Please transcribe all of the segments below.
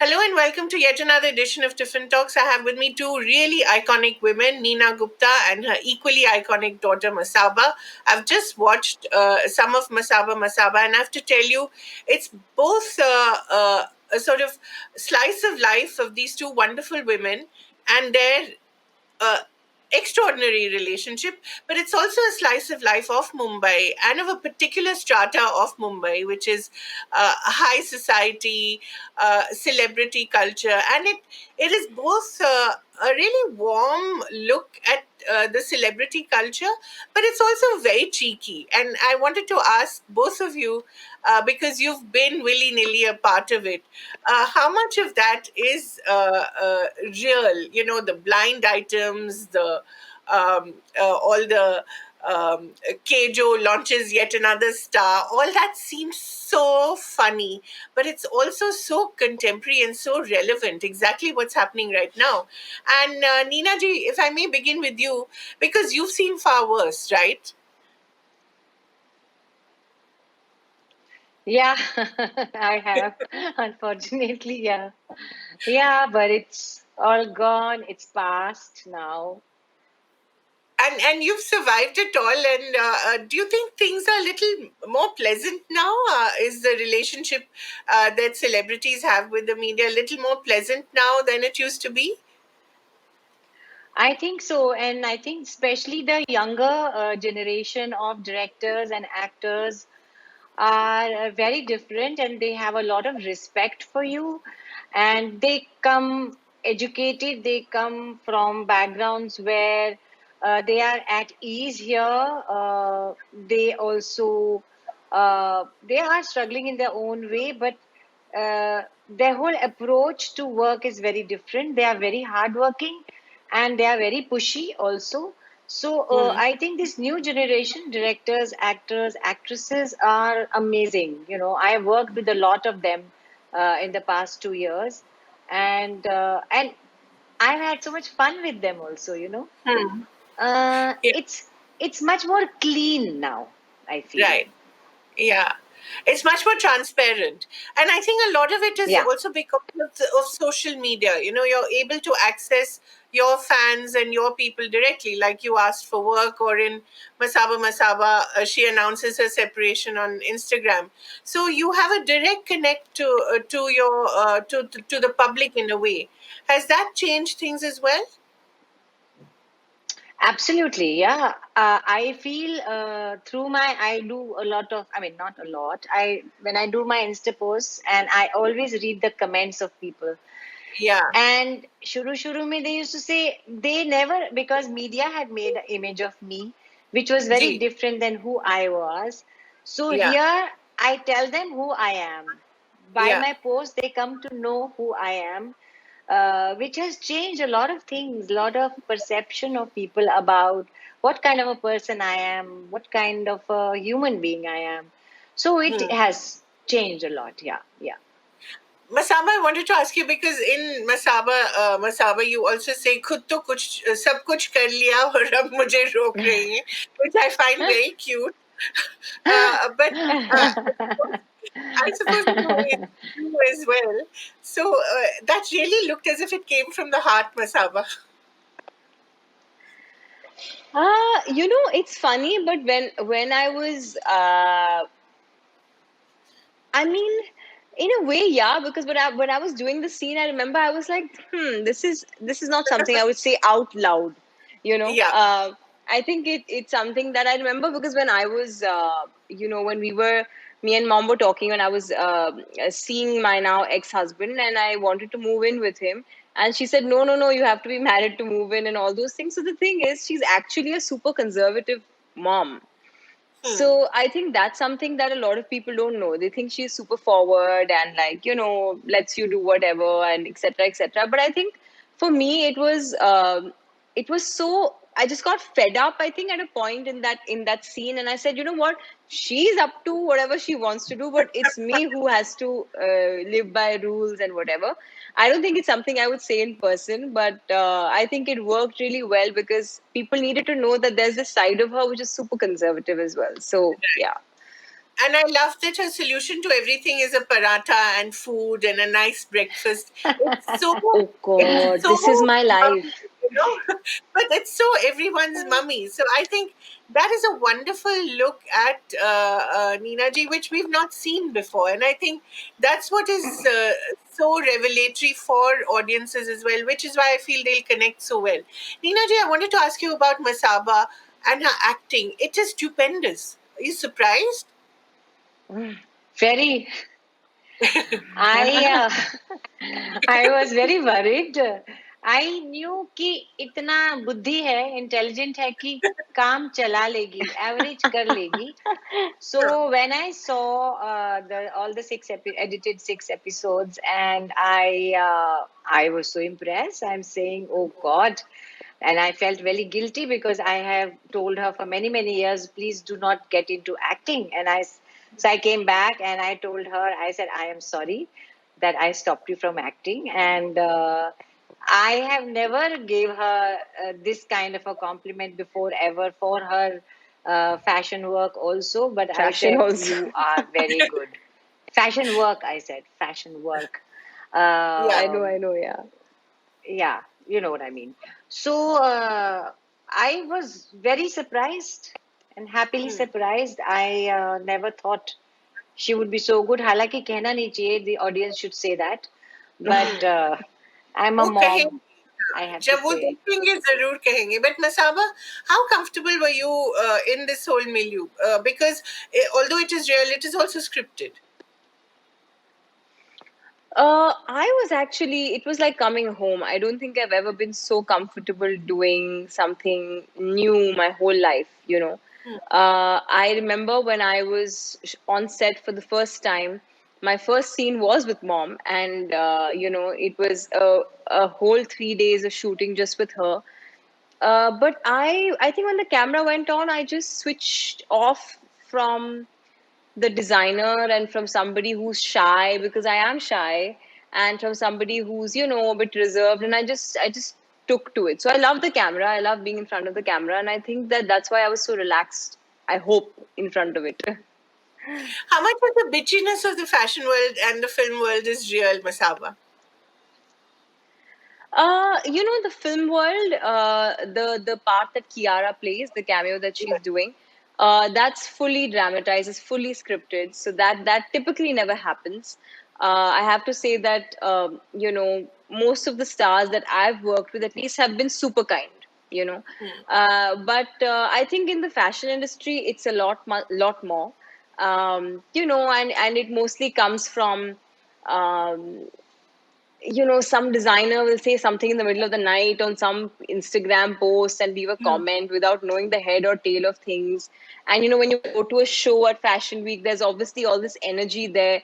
Hello and welcome to yet another edition of Tiffin Talks. I have with me two really iconic women, Neena Gupta and her equally iconic daughter Masaba. I've just watched some of Masaba, and I have to tell you, it's both a sort of slice of life of these two wonderful women and their uh, extraordinary relationship, but it's also a slice of life of Mumbai and of a particular strata of Mumbai, which is high society, celebrity culture, and it is both a really warm look at the celebrity culture, but it's also very cheeky. And I wanted to ask both of you, because you've been willy nilly a part of it, how much of that is real? You know, the blind items, the all the Kejo launches yet another star. All that seems so funny, but it's also so contemporary and so relevant. Exactly what's happening right now. And Neena ji, if I may begin with you, because you've seen far worse, right? Yeah, I have. Unfortunately, yeah. Yeah, but it's all gone. It's past now. And you've survived it all. And do you think things are a little more pleasant now? Is the relationship that celebrities have with the media a little more pleasant now than it used to be? I think so. And I think especially the younger generation of directors and actors are very different and they have a lot of respect for you. And they come educated, they come from backgrounds where they are at ease here. They also they are struggling in their own way, but their whole approach to work is very different. They are very hardworking and they are very pushy also. So Hmm. I think this new generation directors, actors, actresses are amazing. You know, I have worked with a lot of them in the past 2 years, and I've had so much fun with them also. You know, Hmm. uh, Yeah, it's it's much more clean now, I feel. right. Yeah, it's much more transparent, and I think a lot of it is Yeah. also because of social media. You know, you're able to access your fans and your people directly, like you asked for work, or in Masaba, she announces her separation on Instagram. So you have a direct connect to your to the public in a way. Has that changed things as well? Absolutely, yeah. I feel I do a lot of, I mean, not a lot. When I do my Insta posts, and I always read the comments of people. Yeah, And shuru mein they used to say they never, because media had made an image of me, which was very G, different than who I was. So yeah, here I tell them who I am. By yeah. my post, they come to know who I am, which has changed a lot of things, a lot of perception of people about what kind of a person I am, what kind of a human being I am. So it Hmm. has changed a lot. Yeah, yeah. Masaba, I wanted to ask you because in Masaba, you also say खुद तो कुछ सब कुछ कर लिया और अब मुझे रोक रही हैं, which I find very cute. But I suppose you know it's true as well. So that really looked as if it came from the heart, Masaba. It's funny, but when I was, I mean, in a way, yeah, because when I was doing the scene, I remember I was like, this is not something I would say out loud, you know. Yeah. I think it's something that I remember because when I was, when me and mom were talking when I was seeing my now ex-husband and I wanted to move in with him. And she said, no, no, no, you have to be married to move in and all those things. So the thing is, she's actually a super conservative mom. Hmm. So I think that's something that a lot of people don't know. They think she's super forward and like, lets you do whatever and etc. etc. But I think for me it was so I just got fed up, I think, at a point in that scene, and I said, you know what? She's up to whatever she wants to do, but it's me who has to live by rules and whatever. I don't think it's something I would say in person, but I think it worked really well because people needed to know that there's this side of her which is super conservative as well. So, yeah. And I love that her solution to everything is a paratha and food and a nice breakfast. It's so, Oh it's God, so this is my mummy, life. but it's so everyone's mummy. So I think that is a wonderful look at Nina ji, which we've not seen before. And I think that's what is so revelatory for audiences as well, which is why I feel they'll connect so well. Nina ji, I wanted to ask you about Masaba and her acting. It is stupendous. Are you surprised? Very. I I was very worried. I knew कि इतना बुद्धि है, intelligent है कि काम चला लेगी, average कर लेगी. So when I saw the all the edited 6 episodes, and I was so impressed. I'm saying, oh God. And I felt very guilty because I have told her for many years, please do not get into acting. So I came back and I told her, I said, I am sorry that I stopped you from acting. And I have never gave her this kind of a compliment before ever for her fashion work also. But I Fashion said, also. you are very good. Fashion work, I said, fashion work. Yeah. I know, yeah. Yeah, you know what I mean. So I was very surprised and happily surprised. I never thought she would be so good. हालांकि कहना नहीं चाहिए, the audience should say that. But I'm a वो mom. कहेंगे, I have to जब वो say it. देखेंगे जरूर कहेंगे. But Masaba, how comfortable were you in this whole milieu? Because although it is real, it is also scripted. I was actually, it was like coming home. I don't think I've ever been so comfortable doing something new my whole life, you know. I remember when I was on set for the first time, my first scene was with mom, and, it was a whole 3 days of shooting just with her. But I think when the camera went on, I just switched off from the designer and from somebody who's shy, because I am shy, and from somebody who's a bit reserved, and I just took to it. So I love the camera. I love being in front of the camera, and I think that that's why I was so relaxed. I hope in front of it. How much of the bitchiness of the fashion world and the film world is real, Masaba? The film world, the part that Kiara plays, the cameo that she's doing, that's fully dramatized, it's fully scripted. So that typically never happens. I have to say that most of the stars that I've worked with at least have been super kind. You know, but I think in the fashion industry, it's a lot more. And it mostly comes from. Um, some designer will say something in the middle of the night on some Instagram post and leave a comment without knowing the head or tail of things. And when you go to a show at Fashion Week, there's obviously all this energy there.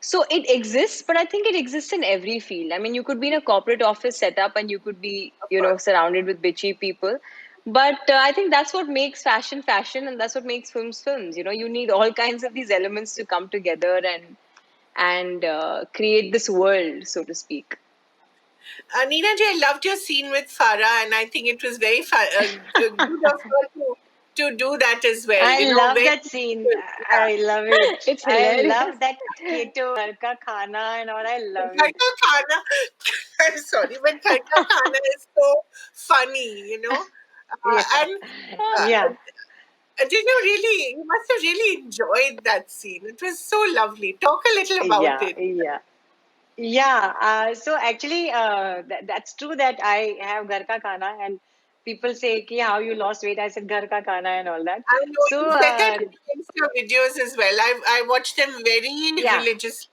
So it exists, but I think it exists in every field. I mean, you could be in a corporate office setup and you could be, Of course. surrounded with bitchy people. But I think that's what makes fashion fashion, and that's what makes films films. You need all kinds of these elements to come together and create this world, so to speak. Nina ji, I loved your scene with Farah, and I think it was very fun, good of her to do that as well. I love Very, that scene. yeah. I love it. It's I hilarious. love that keto घर का खाना and all. I love घर it. का खाना, I'm sorry, but घर का खाना is so funny. Yeah, And yeah, did you must have really enjoyed that scene. It was so lovely. Talk a little about yeah, it. yeah. Yeah, so actually, that's true that I have ghar ka khana, and people say ki how you lost weight. I said ghar ka khana and all that. I know So you said that in your Insta videos as well. I watched them very yeah. religiously.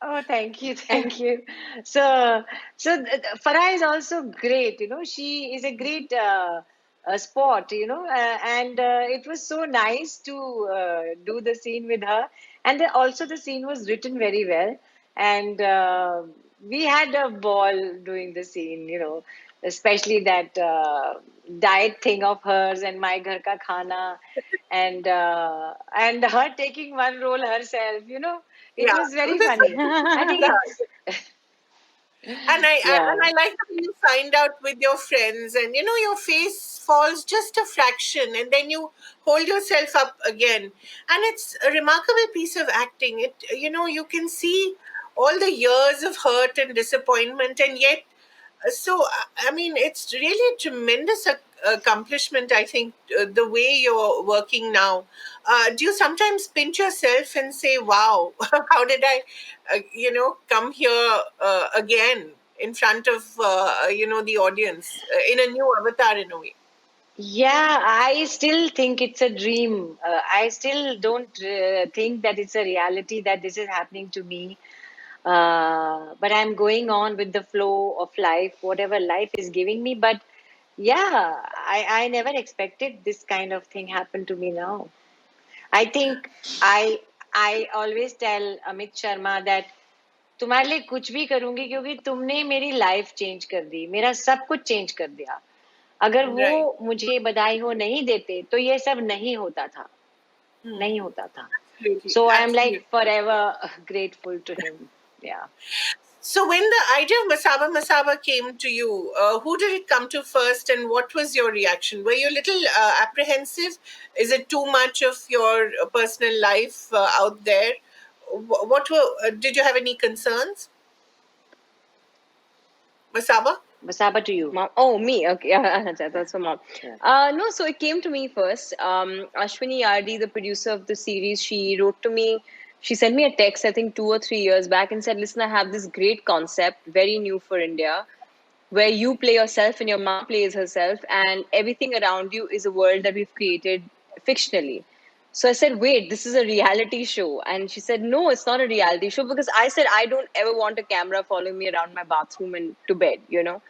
Oh, thank you, thank you. So Farah is also great. She is a great sport. And it was so nice to do the scene with her. And also the scene was written very well, and we had a ball doing the scene. Especially that diet thing of hers and my ghar ka khana, and her taking one role herself. It Yeah, was it very was funny. I think yeah. it's Yeah. I like that you find out with your friends, and your face falls just a fraction, and then you hold yourself up again, and it's a remarkable piece of acting. You can see all the years of hurt and disappointment, and yet I mean, it's really a tremendous accomplishment, I think, the way you're working now. Do you sometimes pinch yourself and say, wow, how did I, come here again in front of, the audience in a new avatar in a way? Yeah, I still think it's a dream. I still don't think that it's a reality that this is happening to me. But I'm going on with the flow of life, whatever life is giving me. But yeah, I never expected this kind of thing happen to me now. I think I I always tell Amit Sharma that तुम्हारे लिए कुछ भी करूंगी क्योंकि तुमने मेरी life change कर दी, मेरा सब कुछ चेंज कर दिया. अगर वो Right. मुझे बधाई हो नहीं देते तो ये सब नहीं होता था, Hmm. नहीं होता था. Absolutely. So I'm like Absolutely. forever grateful to him. Yeah. So, when the idea of Masaba Masaba came to you, who did it come to first, and what was your reaction? Were you a little apprehensive? Is it too much of your personal life out there? What were? Did you have any concerns, Masaba? Masaba to you. Mom. Oh, me. Okay, yeah, Yeah. that's for mom. Yeah. No, so it came to me first. Ashwini Yardi, the producer of the series, she wrote to me. She sent me a text, I think 2 or 3 years back, and said, "Listen, I have this great concept, very new for India, where you play yourself and your mom plays herself, and everything around you is a world that we've created fictionally." So I said, "Wait, this is a reality show." And she said, "No, it's not a reality show," because I said, "I don't ever want a camera following me around my bathroom and to bed, you know."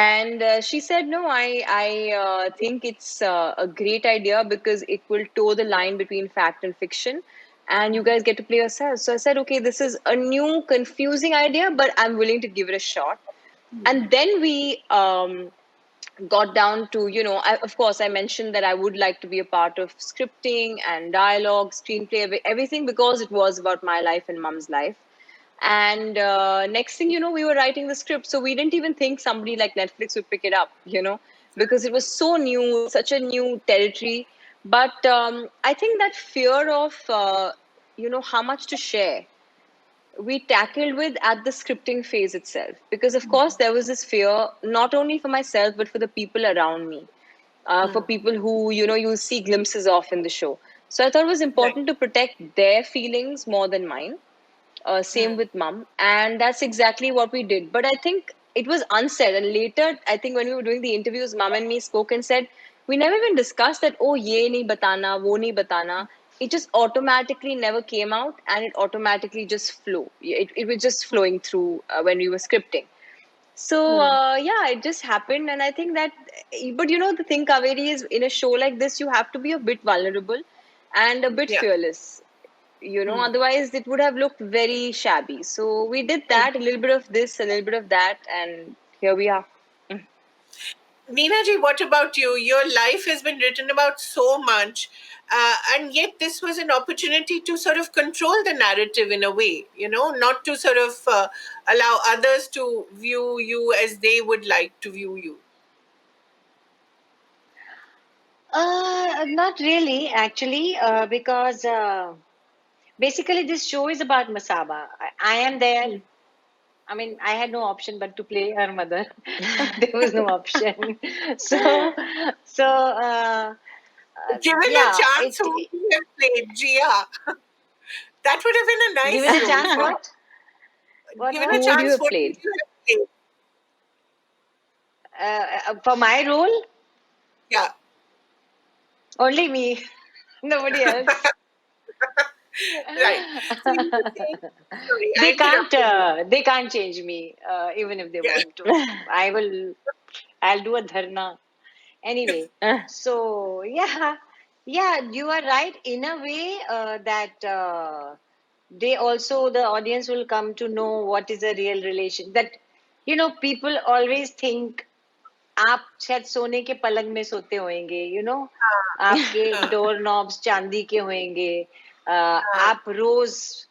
And she said, "No, I think it's a great idea because it will toe the line between fact and fiction, and you guys get to play yourselves." So I said, "Okay, this is a new, confusing idea, but I'm willing to give it a shot." And then we got down to, of course, I mentioned that I would like to be a part of scripting and dialogue, screenplay, everything, because it was about my life and mom's life. And next thing you know, we were writing the script. So we didn't even think somebody like Netflix would pick it up, because it was so new, such a new territory. But I think that fear of, how much to share, we tackled with at the scripting phase itself. Because, of course, there was this fear, not only for myself, but for the people around me, for people who, you'll see glimpses of in the show. So I thought it was Right. important to protect their feelings more than mine. Same with mum, and that's exactly what we did. But I think it was unsaid, and later, I think when we were doing the interviews, mum and me spoke and said we never even discussed that. Oh, ye nahi batana, wo nahi batana. It just automatically never came out, and it automatically just flew. It was just flowing through when we were scripting. So yeah, it just happened, and I think that. But the thing, Kaveri, is in a show like this, you have to be a bit vulnerable and a bit Yeah. fearless. Otherwise it would have looked very shabby. So we did that, a little bit of this, a little bit of that, and here we are. Neena ji, what about you? Your life has been written about so much, and yet this was an opportunity to sort of control the narrative in a way, not to sort of allow others to view you as they would like to view you. Not really, actually, because basically this show is about Masaba. I am there. I mean, I had no option but to play her mother. There was no option. So, Given a yeah, chance, who would you have played? Jia. That would have been a given nice a role chance, for her. what? What, Given a Who what? would you chance, have what would played? you have played? For my role, Yeah. only me, nobody else. Right. So you were saying, sorry, I interrupted you. They can't change me, even if they Yeah. want to. I will, I'll do a dharna. Anyway, Uh, so yeah, yeah, you are right in a way that they also, the audience will come to know what is a real relation. That, people always think आप शायद सोने के पलंग में सोते होंगे, आपके हाँ, डोर नॉब्स चांदी के होंगे, हाँ, आप रोज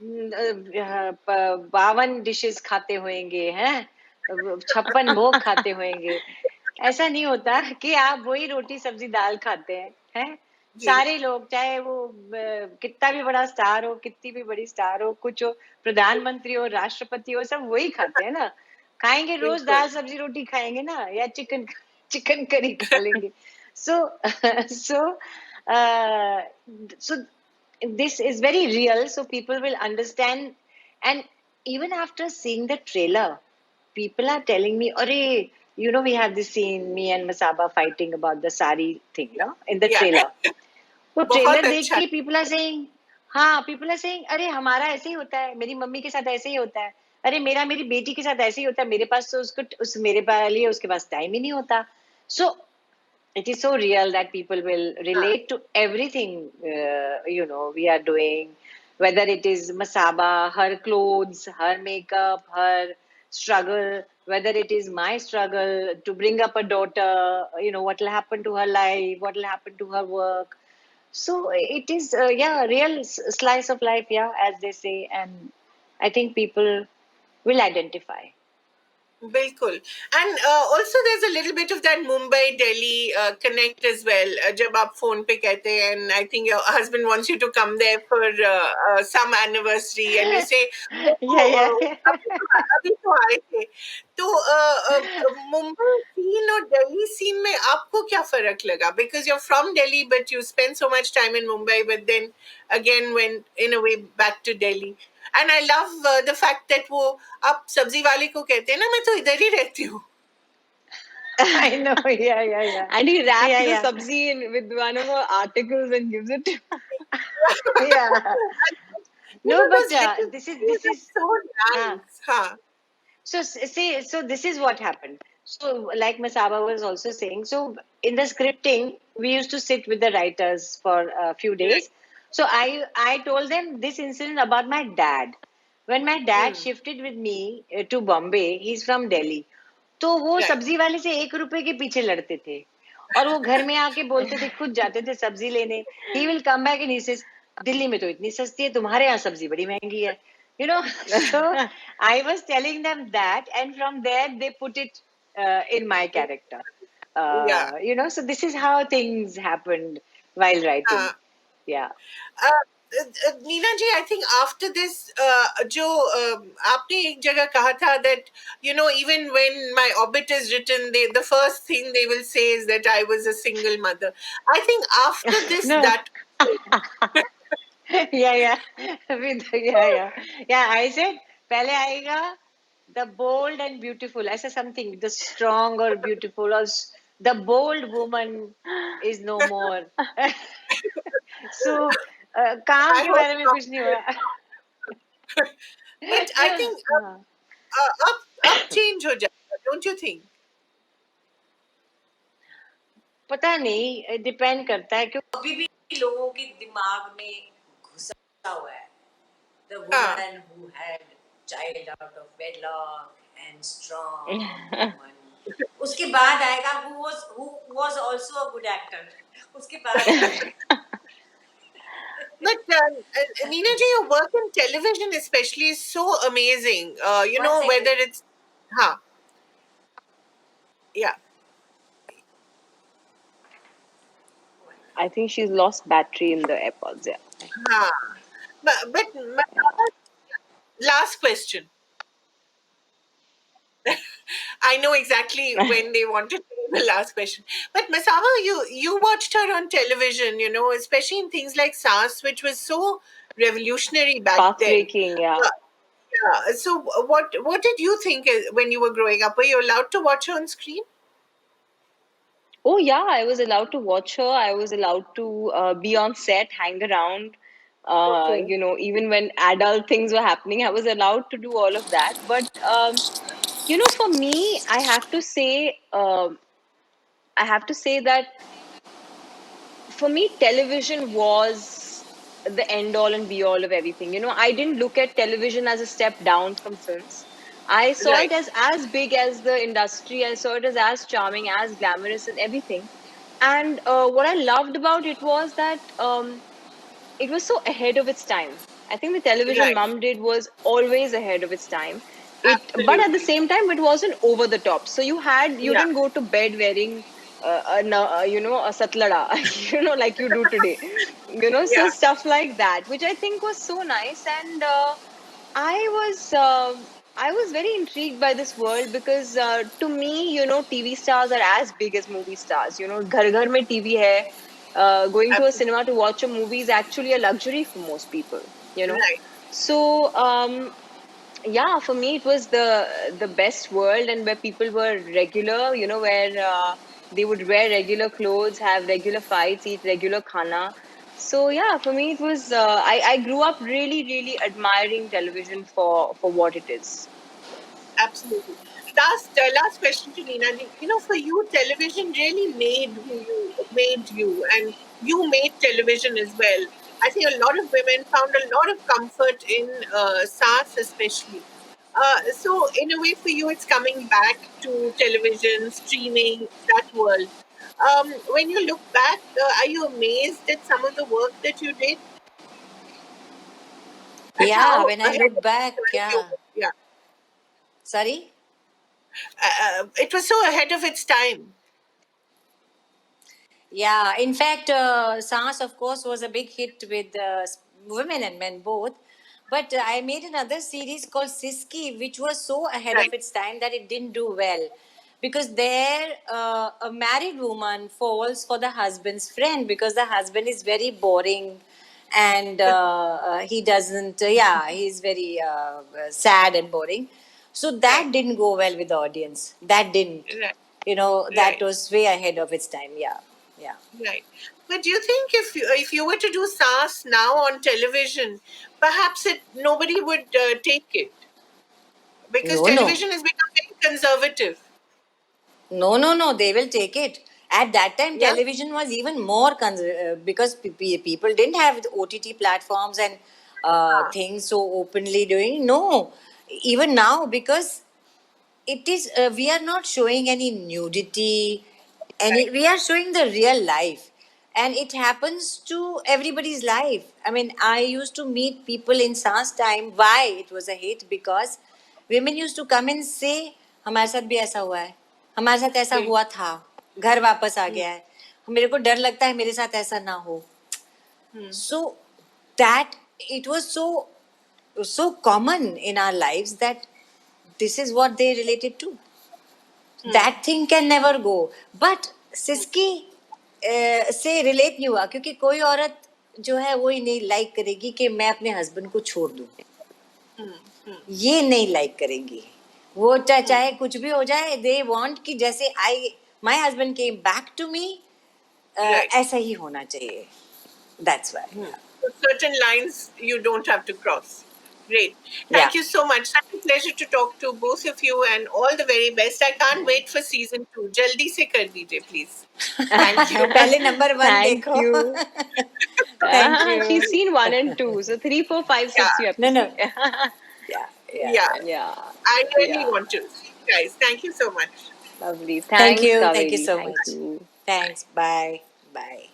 52 डिशेस खाते होंगे हैं, 56 भोग खाते होंगे। ऐसा नहीं होता कि आप वही रोटी सब्जी दाल खाते हैं। जी सारे लोग, चाहे वो कितना भी बड़ा स्टार हो, कितनी भी बड़ी स्टार हो, कुछ हो, प्रधानमंत्री हो, राष्ट्रपति हो, सब वही खाते हैं ना। खाएंगे रोज बिल्कुल। दाल सब्जी रोटी खाएंगे ना, या चिकन चिकन करी खा लेंगे। सो सो सो this is very real, so people will understand. And even after seeing the trailer, people are telling me, "Arey, you know, we have this scene, me and Masaba fighting about the sari thing, no, in the या trailer." वो बहुत trailer देख अच्छा। के people are saying, हाँ, people are saying, अरे हमारा ऐसे ही होता है, मेरी मम्मी के साथ ऐसे ही होता है, अरे मेरी बेटी के साथ ऐसे ही होता है, मेरे पास तो मेरे पास लिए उसके पास टाइम ही नहीं होता। So it is so real that people will हाँ relate to everything, we are doing, whether it is Masaba, her clothes, her makeup, her struggle, whether it is my struggle to bring up a daughter, what will happen to her life, what will happen to her work. So it is, yeah, a real slice of life, yeah, as they say. And I think people will identify. बिल्कुल। And also there is a little bit of that Mumbai Delhi connect as well. जब आप phone पे कहते हैं and I think your husband wants you to come there for some anniversary and you say Yeah, yeah, yeah. अभी तो आए थे। तो मुंबई सीन और दिल्ली सीन में आपको क्या फर्क लगा? Because you are from Delhi but you spend so much time in Mumbai, but then again went in a way back to Delhi. And I love the fact that वो आप सब्जी वाले को कहते हैं ना, मैं तो इधर ही रहती हूँ। I know, yeah, yeah, yeah. And he wraps Yeah, the yeah. sabzi in with one of our articles and gives it to Yeah. You No, know, but those little this is things are so uh, nice. Huh. so see, so this is what happened. So like Masaba was also saying, so in the scripting, we used to sit with the writers for a few days. So I told them this incident about my dad. When my dad Hmm. shifted with me to Bombay, he's from Delhi. तो वो Right. सब्जी वाले से 1 रुपए के पीछे लड़ते थे, और वो घर में आके बोलते थे, खुद जाते थे सब्जी लेने। He will come back and he says, Delhi में तो इतनी सस्ती है, तुम्हारे यहाँ सब्जी बड़ी महंगी है, so I was telling them that, and from there they put it in my character. Yeah. So this is how things happened while writing. Uh, Yeah. Neena ji, I think after this जो आपने एक जगह कहा था that even when my obit is written, the first thing they will say is that I was a single mother. I think after this No. that Yeah, yeah. Yeah, I said पहले आएगा the bold and beautiful, ऐसा something, the strong or beautiful, or the bold woman is no more. So काम I के hope बारे में not. कुछ नहीं हो रहा। But I think हाँ, up change हो जाएगा, don't you think? पता नहीं, डिपेंड करता है क्यों। अभी भी लोगों के दिमाग में घुसा हुआ है the हाँ woman who had child out of wedlock and strong woman. उसके बाद आएगा who was also a good actor. उसके बाद आएगा But Neena ji, your work in television especially is so amazing. one Whether second. it's, huh, yeah, I think she's lost battery in the AirPods, yeah. huh. But last question. I know exactly when they wanted to do the last question. But Masaba, you watched her on television, especially in things like SAS, which was so revolutionary back Path then. breaking, yeah. Uh, yeah. So what did you think when you were growing up? Were you allowed to watch her on screen? Oh yeah, I was allowed to watch her. I was allowed to be on set, hang around. Okay. Even when adult things were happening, I was allowed to do all of that. But for me, I have to say that for me, television was the end all and be all of everything. I didn't look at television as a step down from films. I saw it Right. as big as the industry. I saw it as charming, as glamorous, and everything. And what I loved about it was that it was so ahead of its time. I think the television Right. Mum did was always ahead of its time. But at the Absolutely. same time, it wasn't over the top. So you Yeah. didn't go to bed wearing a satlada, like you do today, so Yeah. stuff like that, which I think was so nice. And I was I was very intrigued by this world because to me, TV stars are as big as movie stars. Ghar ghar mein TV hai. Going to a Absolutely. cinema to watch a movie is actually a luxury for most people. You know, Right. so yeah, for me it was the best world, and where people were regular. Where they would wear regular clothes, have regular fights, eat regular khana. So yeah, for me it was. I grew up really really admiring television for what it is. Absolutely. Last question to Nina. For you, television really made you, and you made television as well. I think a lot of women found a lot of comfort in SARS, especially. So, in a way, for you, it's coming back to television, streaming, that world. When you look back, are you amazed at some of the work that you did? At Yeah, how when I ahead look of its back, time you yeah. were? Yeah, Sorry? it was so ahead of its time. Yeah, in fact, SARS, of course, was a big hit with women and men both. But I made another series called Siski, which was so ahead Right. of its time that it didn't do well. Because there, a married woman falls for the husband's friend because the husband is very boring and he doesn't, yeah, he's very sad and boring. So Right. that didn't go well with the audience. That didn't. Right. That Right. was way ahead of its time. Yeah. Yeah. Right. But do you think if you were to do SARS now on television, perhaps nobody would take it because No, no. television has become very conservative. No, no, no. They will take it. At that time, Yeah. television was even more because people didn't have the OTT platforms and Ah, things so openly doing. No, even now because it is we are not showing any nudity, right. any we are showing the real life, and it happens to everybody's life. I mean, I used to meet people in SARS time. Why it was a hit? Because women used to come and say हमारे साथ भी ऐसा हुआ है, हमारे साथ ऐसा Hmm. हुआ था, घर वापस आ Hmm. गया है, मेरे को डर लगता है मेरे साथ ऐसा ना हो. Hmm. So that it was so common in our lives that this is what they related to. Hmm. That thing can never go. But सिस्की से रिलेट नहीं हुआ क्योंकि कोई औरत जो है वो ही नहीं लाइक करेगी कि मैं अपने हस्बैंड को छोड़ दूं. Hmm. Hmm. ये नहीं लाइक करेंगी. वो Hmm. चाहे कुछ भी हो जाए, दे वांट कि जैसे I my husband came back to me, Right. ऐसा ही होना चाहिए. That's Hmm. Why. So certain lines you don't have to cross. Great. या Thank you so much. Such a pleasure to talk to both of you and all the very best. I can't wait for season 2. Jaldi se kar dijiye, please. Thank you. पहले number 1 Thank देखो. you. Thank you. She's seen 1 and 2, so 3, 4, 5, 6 Yeah. you have to No, no. see. Yeah, yeah, Yeah. yeah. Yeah, I really yeah. want to. Guys, thank you so much. Lovely. Thank Thanks, you. Thank you Kaveri. so Thank much. you. Thanks. Bye. Bye.